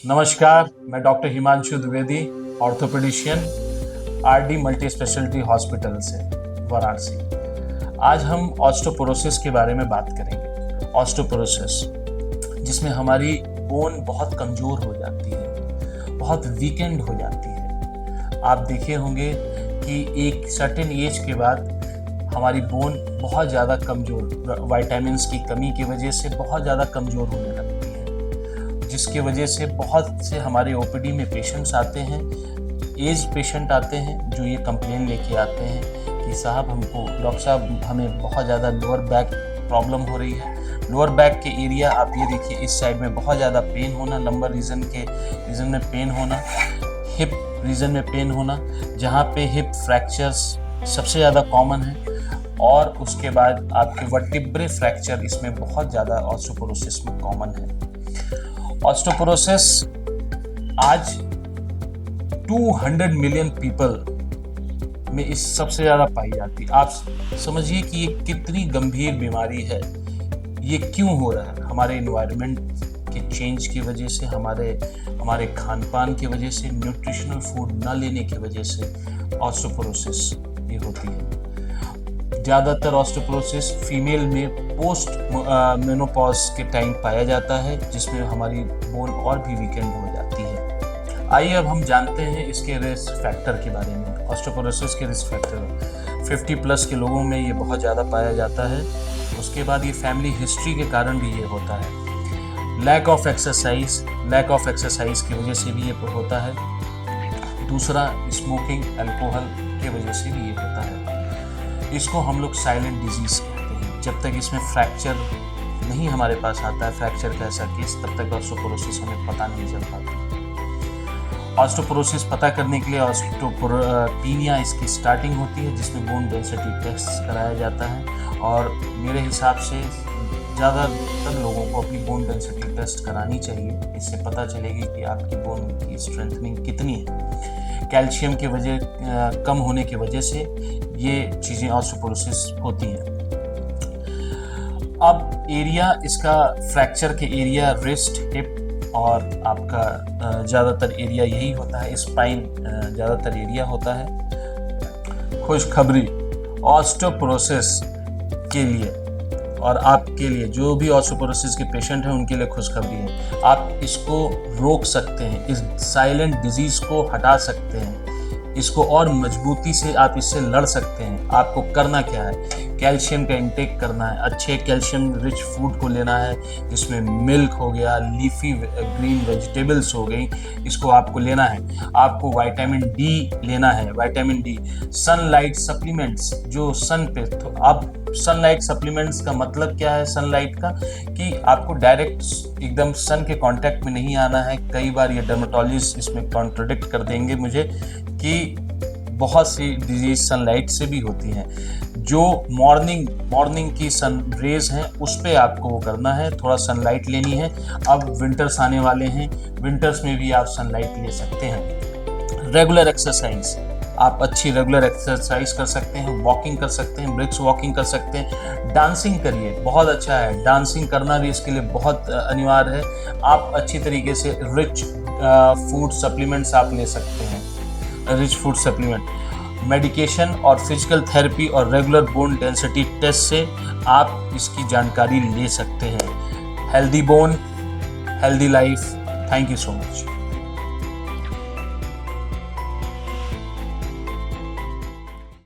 नमस्कार, मैं doctor Himanshu Dwivedi, orthopaedician, RD multi speciality hospital से वाराणसी। आज हम ऑस्टियोपोरोसिस के बारे में बात करेंगे। ऑस्टियोपोरोसिस जिसमें हमारी बोन बहुत कमज़ोर हो जाती है, बहुत वीकेंड हो जाती है। आप देखे होंगे कि एक सर्टेन एज के बाद हमारी बोन बहुत ज़्यादा कमज़ोर, विटामिन्स की कमी की वजह से बहुत ज़्यादा कमज़ोर होने लगती है, जिसकी वजह से बहुत से हमारे ओपीडी में पेशेंट्स आते हैं, एज पेशेंट आते हैं जो ये कंप्लेन लेके आते हैं कि साहब डॉक्टर साहब हमें बहुत ज़्यादा लोअर बैक प्रॉब्लम हो रही है। लोअर बैक के एरिया आप ये देखिए, इस साइड में बहुत ज़्यादा पेन होना, लंबर रीजन में पेन होना, हिप रीजन में पेन होना, जहाँ पे हिप फ्रैक्चर्स सबसे ज़्यादा कॉमन है, और उसके बाद आपके वर्टिब्रे फ्रैक्चर इसमें बहुत ज़्यादा ऑस्टियोपोरोसिस में कॉमन है। ऑस्टियोपोरोसिस आज 200 मिलियन पीपल में इस सबसे ज़्यादा पाई जाती है। आप समझिए कि ये कितनी गंभीर बीमारी है। ये क्यों हो रहा है? हमारे इन्वायरमेंट के चेंज की वजह से, हमारे खान पान की वजह से, न्यूट्रिशनल फूड न लेने की वजह से ऑस्टियोपोरोसिस ये होती है। ज़्यादातर ऑस्टियोपोरोसिस फीमेल में पोस्ट मेनोपॉज के टाइम पाया जाता है, जिसमें हमारी बोन और भी वीकेंड हो जाती है। आइए अब हम जानते हैं इसके रिस्क फैक्टर के बारे में। ऑस्टियोपोरोसिस के रिस्क फैक्टर 50+ के लोगों में ये बहुत ज़्यादा पाया जाता है। उसके बाद ये फैमिली हिस्ट्री के कारण भी ये होता है। लैक ऑफ एक्सरसाइज की वजह से भी ये होता है। दूसरा, स्मोकिंग, अल्कोहल के वजह से भी ये होता है। इसको हम लोग साइलेंट डिजीज़ कहते हैं। जब तक इसमें फ्रैक्चर नहीं हमारे पास आता है, फ्रैक्चर का ऐसा केस, तब तक ऑस्टियोपोरोसिस हमें पता नहीं चल पाता। ऑस्टियोपोरोसिस पता करने के लिए ऑस्टियोपोरोपीनिया इसकी स्टार्टिंग होती है, जिसमें बोन डेंसिटी टेस्ट कराया जाता है। और मेरे हिसाब से ज़्यादातर लोगों को अपनी बोन डेंसिटी टेस्ट करानी चाहिए। इससे पता चलेगी कि आपकी बोन की स्ट्रेंथनिंग कितनी है। कैल्शियम की वजह कम होने की वजह से ये चीज़ें ऑस्टियोपोरोसिस होती हैं। अब एरिया इसका, फ्रैक्चर के एरिया रिस्ट, हिप और आपका ज़्यादातर एरिया यही होता है। स्पाइन ज़्यादातर एरिया होता है। खुशखबरी ऑस्टियोपोरोसिस के लिए और आपके लिए, जो भी ऑस्टियोपोरोसिस के पेशेंट हैं उनके लिए खुशखबरी है। आप इसको रोक सकते हैं, इस साइलेंट डिजीज़ को हटा सकते हैं। इसको और मजबूती से आप इससे लड़ सकते हैं। आपको करना क्या है? कैल्शियम का इंटेक करना है, अच्छे कैल्शियम रिच फूड को लेना है, जिसमें मिल्क हो गया, लीफी ग्रीन वेजिटेबल्स हो गई, इसको आपको लेना है। आपको विटामिन डी लेना है, विटामिन डी। सनलाइट सप्लीमेंट्स जो सन पे, तो अब सनलाइट सप्लीमेंट्स का मतलब क्या है? सनलाइट का कि आपको डायरेक्ट एकदम सन के कांटेक्ट में नहीं आना है। कई बार ये डर्मेटोलॉजिस्ट इसमें कॉन्ट्रडिक्ट कर देंगे मुझे कि बहुत सी डिजीज सनलाइट से भी होती हैं। जो मॉर्निंग की सन रेज हैं उस पे आपको वो करना है, थोड़ा सनलाइट लेनी है। अब विंटर्स आने वाले हैं, विंटर्स में भी आप सनलाइट ले सकते हैं। रेगुलर एक्सरसाइज, आप अच्छी रेगुलर एक्सरसाइज कर सकते हैं, वॉकिंग कर सकते हैं, ब्रिक्स वॉकिंग कर सकते हैं, डांसिंग करिए, बहुत अच्छा है। डांसिंग करना भी इसके लिए बहुत अनिवार्य है। आप अच्छी तरीके से रिच फूड सप्लीमेंट्स आप ले सकते हैं, रिच फूड सप्लीमेंट। मेडिकेशन और फिजिकल थेरेपी और रेगुलर बोन डेंसिटी टेस्ट से आप इसकी जानकारी ले सकते हैं। Healthy bone, healthy life. Thank you so much.